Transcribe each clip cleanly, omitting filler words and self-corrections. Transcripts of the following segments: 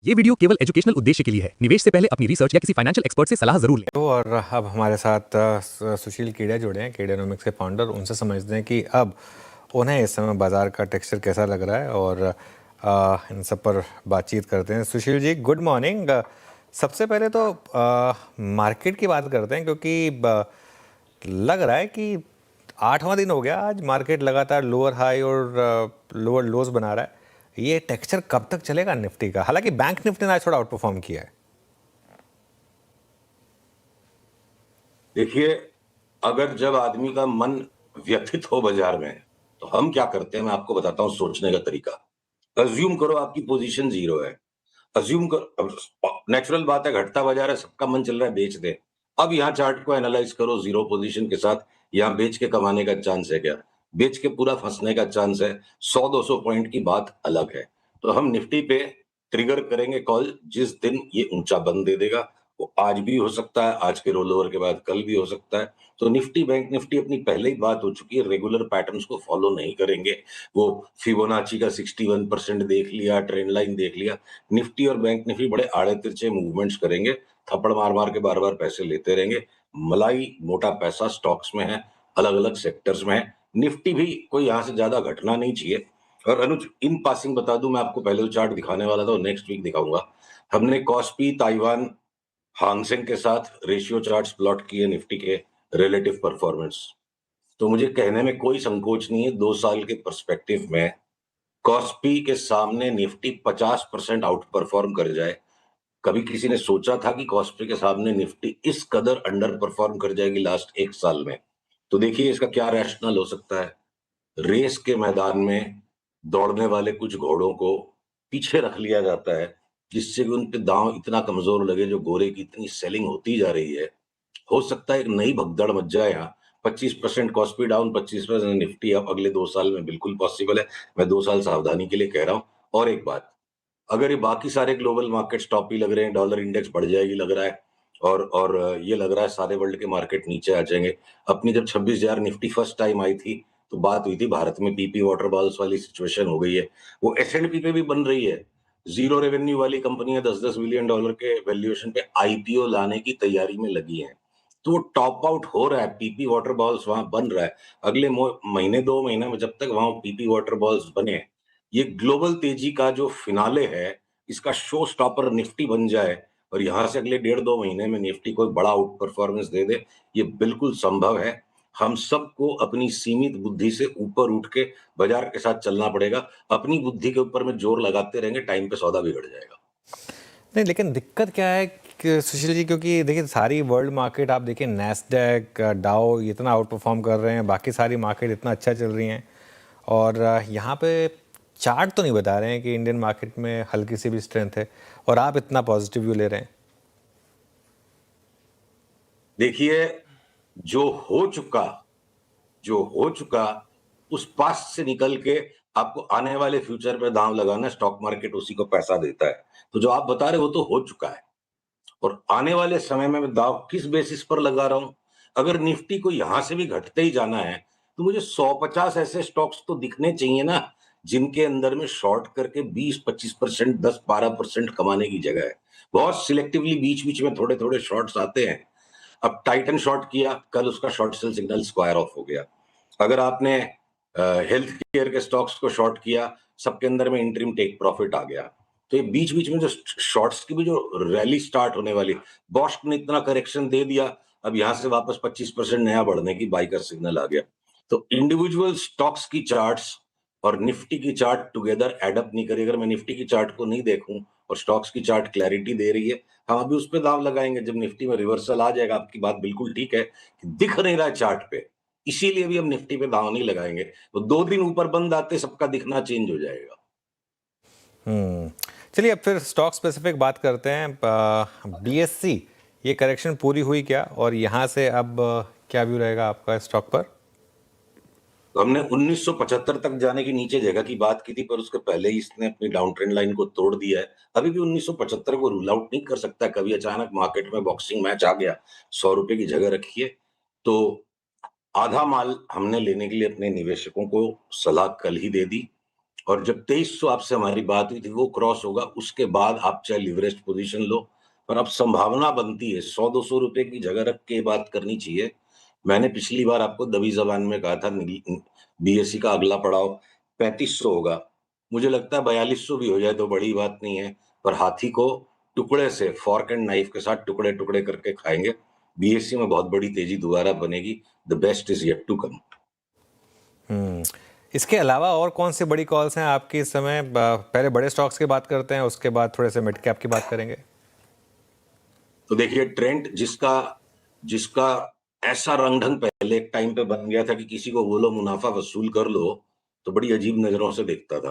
ये वीडियो केवल एजुकेशनल उद्देश्य के लिए है। निवेश से पहले अपनी रिसर्च या किसी फाइनेंशियल एक्सपर्ट से सलाह जरूर लें। तो और अब हमारे साथ सुशील केडिया जुड़े हैं, केडियानोमिक्स के फाउंडर। उनसे समझते हैं कि अब उन्हें इस समय बाज़ार का टेक्सचर कैसा लग रहा है और इन सब पर बातचीत करते हैं। Sushil ji, good morning. सबसे पहले तो मार्केट की बात करते हैं, क्योंकि लग रहा है कि 8वां दिन हो गया आज, मार्केट लगातार लोअर हाई और लोअर लोज बना रहा है। ये टेक्सचर कब तक चलेगा निफ्टी का? हालांकि बैंक निफ्टी ने आज थोड़ा आउट परफॉर्म किया है। देखिए, अगर जब आदमी का मन व्यथित हो बाजार में, तो हम क्या करते हैं मैं आपको बताता हूं सोचने का तरीका। अज्यूम करो आपकी पोजीशन 0 है। अज्यूम कर, नेचुरल बात है, घटता बाजार है, सबका मन चल रहा है बेच दे। अब यहाँ चार्ट को एनालाइज करो, 0 पोजीशन के साथ यहाँ बेच के कमाने का चांस है क्या? बेच के पूरा फंसने का चांस है। 100-200 पॉइंट की बात अलग है। तो हम निफ्टी पे ट्रिगर करेंगे कॉल जिस दिन ये ऊंचा बंद दे देगा। वो आज भी हो सकता है, आज के रोल ओवर के बाद कल भी हो सकता है। तो निफ्टी बैंक निफ्टी अपनी पहले ही बात हो चुकी है, रेगुलर पैटर्न्स को फॉलो नहीं करेंगे। वो फिबोनाची का 61% देख लिया, ट्रेंड लाइन देख लिया। निफ्टी और बैंक निफ्टी बड़े आड़े तिरछे मूवमेंट्स करेंगे, थप्पड़ मार मार के बार बार पैसे लेते रहेंगे। मलाई मोटा पैसा स्टॉक्स में है, अलग अलग सेक्टर्स में है। निफ्टी भी कोई यहाँ से ज्यादा घटना नहीं चाहिए। और अनुज, इन पासिंग बता दूं, मैं आपको पहले जो चार्ट दिखाने वाला था वो नेक्स्ट वीक दिखाऊंगा। हमने कॉस्पी, ताइवान, हांगसेंग के साथ रेशियो चार्ट्स प्लॉट किए निफ्टी के रिलेटिव परफॉर्मेंस। तो मुझे कहने में कोई संकोच नहीं है, 2 साल के पर्सपेक्टिव में कॉस्पी के सामने निफ्टी 50% आउट परफॉर्म कर जाए। कभी किसी ने सोचा था कि कॉस्पी के सामने निफ्टी इस कदर अंडर परफॉर्म कर जाएगी लास्ट 1 साल में? तो देखिए इसका क्या रैशनल हो सकता है। रेस के मैदान में दौड़ने वाले कुछ घोड़ों को पीछे रख लिया जाता है, जिससे कि उन पे दांव इतना कमजोर लगे, जो गोरे की इतनी सेलिंग होती जा रही है। हो सकता है एक नई भगदड़ मच जाए यहाँ। 25% कॉस्पी डाउन, 25% निफ्टी अप अगले 2 साल में बिल्कुल पॉसिबल है। मैं 2 साल सावधानी के लिए कह रहा हूँ। और एक बात, अगर ये बाकी सारे ग्लोबल मार्केट टॉप ही लग रहे हैं, डॉलर इंडेक्स बढ़ जाएगी लग रहा है, और ये लग रहा है सारे वर्ल्ड के मार्केट नीचे आ जाएंगे। अपनी जब 26,000 निफ्टी फर्स्ट टाइम आई थी, तो बात हुई थी भारत में पीपी वाटर बॉल्स वाली सिचुएशन हो गई है। वो एस&पी पे भी बन रही है। जीरो रेवेन्यू वाली कंपनियां 10-10 बिलियन डॉलर के वैल्यूएशन पे आईपीओ लाने की तैयारी में लगी हैं। तो वो टॉप आउट हो रहा है, पीपी वाटर बॉल्स वहां बन रहा है। अगले महीने 2 महीने में जब तक वहां पीपी वाटर बॉल्स बने, ये ग्लोबल तेजी का जो फिनाले है, इसका शो स्टॉपर निफ्टी बन जाए और यहां से अगले 1.5-2 महीने में निफ्टी कोई बड़ा आउट परफॉर्मेंस दे दे, ये बिल्कुल संभव है। हम सबको अपनी सीमित बुद्धि से ऊपर उठ के बाजार के साथ चलना पड़ेगा। अपनी बुद्धि के ऊपर में जोर लगाते रहेंगे, टाइम पे सौदा बिगड़ जाएगा। नहीं, लेकिन दिक्कत क्या है कि सुशील जी, क्योंकि देखिए सारी वर्ल्ड मार्केट आप देखिए, नैस्डैक, डाउ इतना आउट परफॉर्म कर रहे हैं, बाकी सारी मार्केट इतना अच्छा चल रही हैं, और यहाँ पे चार्ट तो नहीं बता रहे हैं कि इंडियन मार्केट में हल्की सी भी स्ट्रेंथ है, और आप इतना पॉजिटिव व्यू ले रहे हैं। देखिए, जो हो चुका जो हो चुका उस पास्ट से निकल के आपको आने वाले फ्यूचर पे दांव लगाना, स्टॉक मार्केट उसी को पैसा देता है। तो जो आप बता रहे हो वो तो हो चुका है, और आने वाले समय में मैं दांव किस बेसिस पर लगा रहा हूं? अगर निफ्टी को यहां से भी घटते ही जाना है, तो मुझे 150 ऐसे स्टॉक्स तो दिखने चाहिए ना, जिनके अंदर में शॉर्ट करके 20-25%, 10-12% कमाने की जगह है। बहुत सिलेक्टिवली बीच बीच में थोड़े थोड़े शॉर्ट्स आते हैं। अब टाइटन शॉर्ट किया, कल उसका short cell signal square of हो गया। अगर आपने हेल्थ केयर के स्टॉक्स को शॉर्ट किया, सबके अंदर में इंटरिम टेक प्रॉफिट आ गया। तो ये बीच बीच में जो शॉर्ट्स की भी जो रैली स्टार्ट होने वाली, बॉस्क ने इतना करेक्शन दे दिया, अब यहां से वापस 25% नया बढ़ने की बाई का सिग्नल आ गया। तो इंडिविजुअल स्टॉक्स की चार्ट्स और निफ्टी की चार्ट टुगेदर एडअप नहीं करेगी। अगर मैं निफ्टी की चार्ट को नहीं देखूं और स्टॉक्स की चार्ट क्लैरिटी दे रही है, हम अभी उस पर दाव लगाएंगे जब निफ्टी में रिवर्सल आ जाएगा। आपकी बात बिल्कुल ठीक है कि दिख नहीं रहा है चार्ट पे, इसीलिए भी हम निफ्टी पे दाव नहीं लगाएंगे। तो 2 दिन ऊपर बंद आते सबका दिखना चेंज हो जाएगा। चलिए, अब फिर स्टॉक स्पेसिफिक बात करते हैं। बीएससी, ये करेक्शन पूरी हुई क्या, और यहाँ से अब क्या व्यू रहेगा आपका स्टॉक पर? तो हमने 1975 तक जाने की नीचे जगह की बात की थी, पर उसके पहले ही इसने अपनी डाउन ट्रेंड लाइन को तोड़ दिया है। अभी भी 1975 को रूल आउट नहीं कर सकता। कभी अचानक मार्केट में बॉक्सिंग मैच आ गया, 100 रुपए की जगह रखिए। तो आधा माल हमने लेने के लिए अपने निवेशकों को सलाह कल ही दे दी, और जब 2300 आपसे हमारी बात हुई थी वो क्रॉस होगा, उसके बाद आप चाहे लिवरेज पोजीशन लो, पर अब संभावना बनती है 100-200 रुपए की जगह रख के बात करनी चाहिए। मैंने पिछली बार आपको दबी जबान में कहा था बीएसई का अगला पड़ाव 3500 होगा। मुझे लगता है 4200 भी हो जाए तो बड़ी बात नहीं है, पर हाथी को टुकड़े से फॉर्क एंड नाइफ के साथ टुकड़े टुकड़े करके खाएंगे। बीएसई में बहुत बड़ी तेजी दोबारा बनेगी। The best is yet to come. इसके अलावा और कौन सी बड़ी कॉल्स हैं आपकी इस समय? पहले बड़े स्टॉक्स की बात करते हैं, उसके बाद थोड़े से मिड कैप की बात करेंगे। तो देखिए ट्रेंड जिसका जिसका ऐसा रंग ढंग पहले एक टाइम पे बन गया था कि किसी को बोलो मुनाफा वसूल कर लो तो बड़ी अजीब नजरों से देखता था,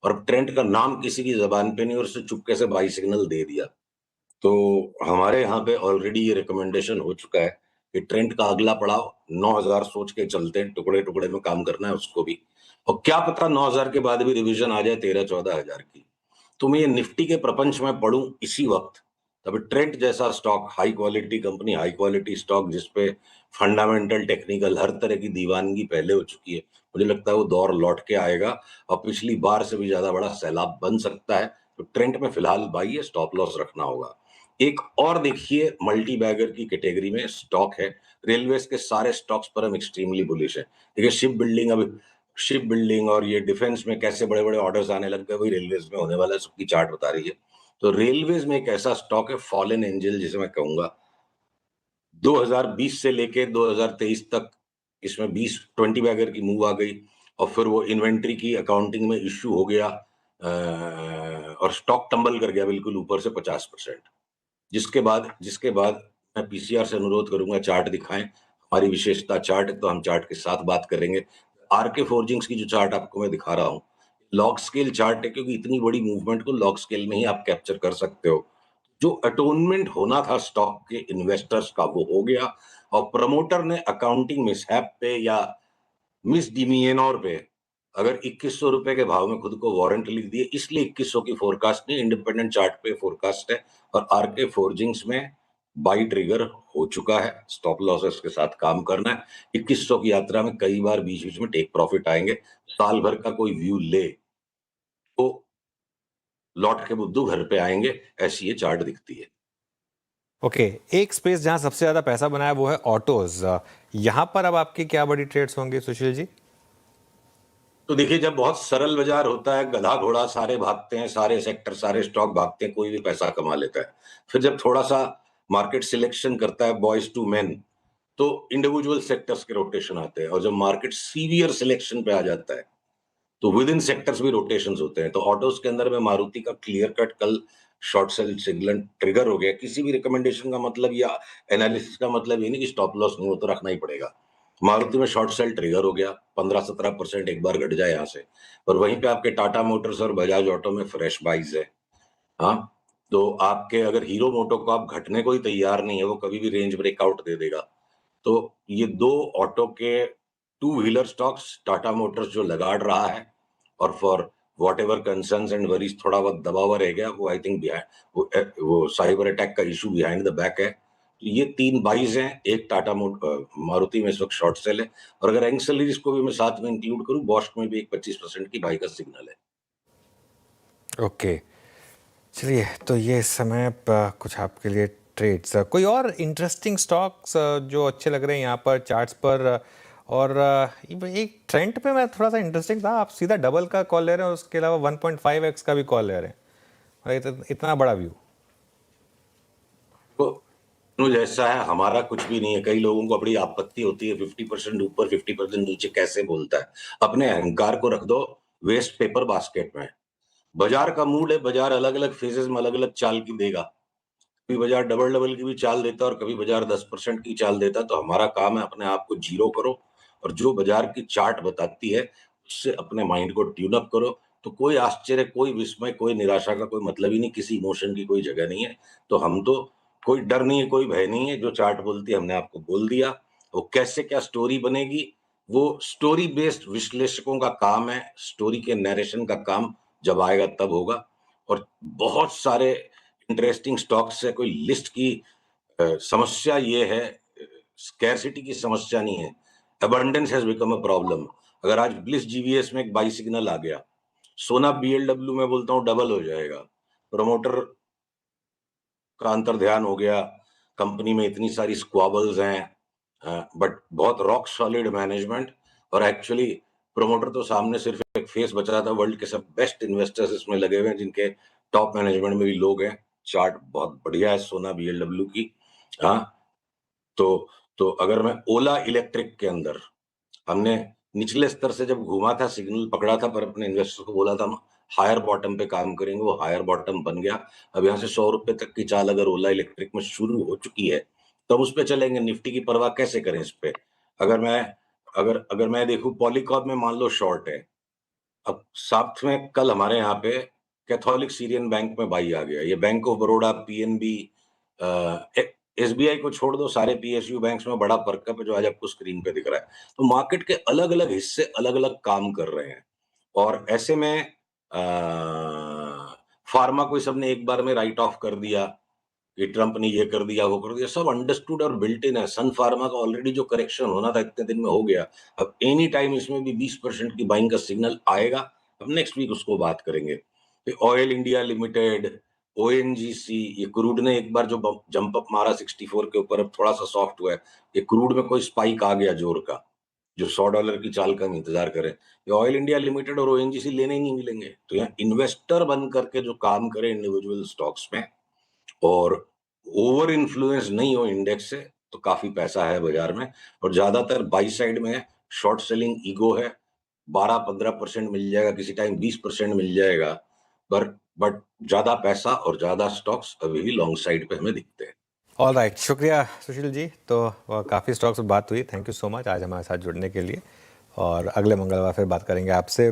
और अब ट्रेंड का नाम किसी की जबान पे नहीं और उसे चुपके से बाई सिग्नल दे दिया। तो हमारे यहाँ पे ऑलरेडी ये रिकमेंडेशन हो चुका है कि ट्रेंड का अगला पड़ाव 9000 सोच के चलते हैं, टुकड़े टुकड़े में काम करना है उसको भी, और क्या पता 9000 के बाद भी रिवीजन आ जाए 13-14 हजार की। तो मैं ये निफ्टी के प्रपंच में पढ़ूं इसी वक्त, तब ट्रेंड जैसा stock, high quality company, high quality stock जिसपे फंडामेंटल टेक्निकल हर तरह की दीवानगी पहले हो चुकी है, मुझे लगता है वो दौर लौट के आएगा और पिछली बार से भी ज्यादा बड़ा सैलाब बन सकता है। तो ट्रेंड में फिलहाल बाई है, स्टॉप लॉस रखना होगा। एक और देखिए मल्टी बैगर की कैटेगरी में स्टॉक है, रेलवेज के सारे स्टॉक्स पर हम एक्सट्रीमली बुलिश है। देखिए शिप बिल्डिंग और ये डिफेंस में कैसे बड़े बड़े ऑर्डर्स आने लग गए, वही रेलवेज में होने वाला है, सबकी चार्ट बता रही है। तो रेलवेज में एक ऐसा स्टॉक है फॉलन एंजल जिसे मैं कहूंगा 2020 से लेके 2023 तक इसमें 20 बैगर की मूव आ गई, और फिर वो इन्वेंट्री की अकाउंटिंग में इश्यू हो गया, और स्टॉक टंबल कर गया बिल्कुल ऊपर से 50%। जिसके बाद मैं पीसीआर से अनुरोध करूंगा चार्ट दिखाएं, हमारी विशेषता चार्ट है तो हम चार्ट के साथ बात करेंगे। आरके फोर्जिंग्स की जो चार्ट आपको मैं दिखा रहा हूं, लॉग स्केल चार्ट है, क्योंकि इतनी बड़ी मूवमेंट को लॉग स्केल में ही आप कैप्चर कर सकते हो। जो अटोनमेंट होना था स्टॉक के इन्वेस्टर्स का वो हो गया, और प्रमोटर ने अकाउंटिंग मिसहैप पे या मिस डिमीएनोर पे अगर 2100 रुपए के भाव में खुद को वारंट लिख दिए, इसलिए 2100 की फोरकास्ट नहीं, इंडिपेंडेंट चार्ट पे फोरकास्ट है। और आरके फोर्जिंग्स में बाई ट्रिगर हो चुका है, स्टॉप लॉसेस के साथ काम करना है। 2100 की यात्रा में कई बार बीच बीच में टेक प्रॉफिट आएंगे। साल भर का कोई व्यू ले तो लौट के बुद्धू घर पे आएंगे, ऐसी ये चार्ट दिखती है। ओके, एक स्पेस जहां सबसे ज्यादा पैसा बनाया वो है ऑटोज। यहां पर अब आपकी क्या बड़ी ट्रेड्स होंगी सुशील जी? तो देखिए जब बहुत सरल बाजार होता है, गधा घोड़ा सारे भागते हैं, सारे सेक्टर सारे स्टॉक भागते हैं, कोई भी पैसा कमा लेता है। फिर जब थोड़ा सा मार्केट सिलेक्शन करता है बॉयज टू मैन, तो इंडिविजुअल सेक्टर्स के रोटेशन आते हैं, और जब मार्केट सीवियर सिलेक्शन पे आ जाता है तो विद इन सेक्टर्स भी रोटेशंस होते हैं। तो ऑटोज के अंदर में मारुति का क्लियर कट कल शॉर्ट सेल सिग्नल ट्रिगर हो गया। किसी भी रिकमेंडेशन का मतलब या एनालिसिस का मतलब ये नहीं कि स्टॉप लॉस नहीं हो तो रखना ही पड़ेगा। मारुति में शॉर्ट सेल ट्रिगर हो गया, 15-17% एक बार घट जाए यहाँ से, और वहीं पे आपके टाटा मोटर्स और बजाज ऑटो में फ्रेश बाइज है। हाँ, तो आपके अगर हीरो मोटो को आप घटने को ही तैयार नहीं है, वो कभी भी रेंज ब्रेकआउट दे देगा। तो ये दो ऑटो के two wheeler stocks, Tata Motors जो लगाड़ रहा है, और for what ever concerns and worries थोड़ा बहुत दबा हुआ रह गया, वो आई थिंक बिहाइंड वो साइबर अटैक का इशू बिहाइंड द बैक है। तो ये 3 बाइज हैं, एक मारुति में इस वक्त शॉर्ट सेल है, और अगर एंसेलरीज को भी मैं साथ में इंक्लूड करूं, बॉश में भी एक 25% की बाई का सिग्नल है। ओके, चलिए, तो ये इस समय कुछ आपके लिए ट्रेड्स। कोई और इंटरेस्टिंग स्टॉक्स जो अच्छे लग रहे हैं यहाँ पर चार्ट्स पर? और एक ट्रेंड पे मैं थोड़ा सा इंटरेस्टिंग था, आप सीधा डबल का कॉल ले रहे हैं, उसके अलावा 1.5x का भी कॉल ले रहे हैं, और इतना बड़ा व्यू। तो मुझे ऐसा है, हमारा कुछ भी नहीं है। कई लोगों को बड़ी आपत्ति होती है 50% ऊपर 50% नीचे कैसे बोलता है। अपने अहंकार को रख दो वेस्ट पेपर बास्केट में। बाजार का मूड है, बाजार अलग अलग फेजेस में अलग अलग चाल की देगा। कभी बाजार डबल डबल की भी चाल देता है और कभी बाजार 10% की चाल देता है। तो हमारा काम है अपने आप को जीरो करो, और जो बाजार की चार्ट बताती है उससे अपने माइंड को ट्यून अप करो। तो कोई आश्चर्य, कोई विस्मय, कोई निराशा का कोई मतलब ही नहीं, किसी इमोशन की कोई जगह नहीं है। तो हम तो, कोई डर नहीं है, कोई भय नहीं है। जो चार्ट बोलती है हमने आपको बोल दिया। वो कैसे क्या स्टोरी बनेगी, वो स्टोरी बेस्ड विश्लेषकों का काम है, स्टोरी के नरेशन का काम जब आएगा तब होगा। और बहुत सारे इंटरेस्टिंग स्टॉक्स है, कोई लिस्ट की समस्या ये है, स्कैरसिटी की समस्या नहीं है, abundance has become a problem. अगर आज ब्लिस जीवीएस में एक बाई सिग्नल आ गया, सोना बीएलडब्ल्यू में बोलता हूँ डबल हो जाएगा। प्रमोटर का अंतर्ध्यान हो गया, कंपनी में इतनी सारी स्क्वाबल्स हैं, बट बहुत रॉक सॉलिड मैनेजमेंट। और एक्चुअली प्रमोटर तो सामने सिर्फ एक फेस बच रहा था, वर्ल्ड के सब बेस्ट इन्वेस्टर्स इसमें लगे हुए हैं, जिनके टॉप मैनेजमेंट में भी लोग हैं। चार्ट बहुत बढ़िया है सोना बीएलडब्ल्यू की। हाँ, तो अगर मैं ओला इलेक्ट्रिक के अंदर, हमने निचले स्तर से जब घूमा था, सिग्नल पकड़ा था, पर अपने इन्वेस्टर को बोला था हम हायर बॉटम पे काम करेंगे, वो हायर बॉटम बन गया। अब यहाँ से 100 रुपए तक की चाल अगर ओला इलेक्ट्रिक में शुरू हो चुकी है, तब उस पे चलेंगे। निफ्टी की परवाह कैसे करें इस पे? अगर मैं देखूं पॉलीकॉप में मान लो शॉर्ट है, अब साथ में कल हमारे यहाँ पे कैथोलिक सीरियन बैंक में बाई आ गया। ये bank of Baroda, PNB, SBI को छोड़ दो, सारे पीएसयू बैंक्स में बड़ा परकप है जो आज आपको स्क्रीन पे दिख रहा है। तो मार्केट के अलग अलग हिस्से अलग अलग काम कर रहे हैं, और ऐसे में फार्मा को सबने एक बार में राइट ऑफ कर दिया कि ट्रंप ने ये कर दिया वो कर दिया, सब अंडरस्टूड और बिल्ट इन है। सन फार्मा का ऑलरेडी जो करेक्शन होना था इतने दिन में हो गया। अब एनी टाइम इसमें भी 20% की बाइंग का सिग्नल आएगा। अब नेक्स्ट वीक उसको बात करेंगे। ऑयल इंडिया लिमिटेड, ओएनजीसी, ये क्रूड ने एक बार जो जंप अप मारा 64 के ऊपर, अब थोड़ा सा सॉफ्ट हुआ है। ये क्रूड में कोई स्पाइक आ गया जोर का, जो $100 की चाल का हम इंतजार करें। ये ऑयल इंडिया लिमिटेड और ओएनजीसी लेने ही नहीं मिलेंगे। तो यहाँ इन्वेस्टर बन करके जो काम करे इंडिविजुअल स्टॉक्स में, और ओवर इन्फ्लुएंस नहीं हो इंडेक्स से, तो काफी पैसा है बाजार में। और ज्यादातर बाई साइड में है, शॉर्ट सेलिंग ईगो है। 12-15% मिल जाएगा, किसी टाइम 20% मिल जाएगा, पर बट ज्यादा पैसा और ज्यादा स्टॉक्स अभी भी लॉन्ग साइड पे हमें दिखते हैं। ऑल राइट, शुक्रिया सुशील जी। तो काफ़ी स्टॉक्स पर बात हुई, थैंक यू सो मच आज हमारे साथ जुड़ने के लिए, और अगले मंगलवार फिर बात करेंगे आपसे।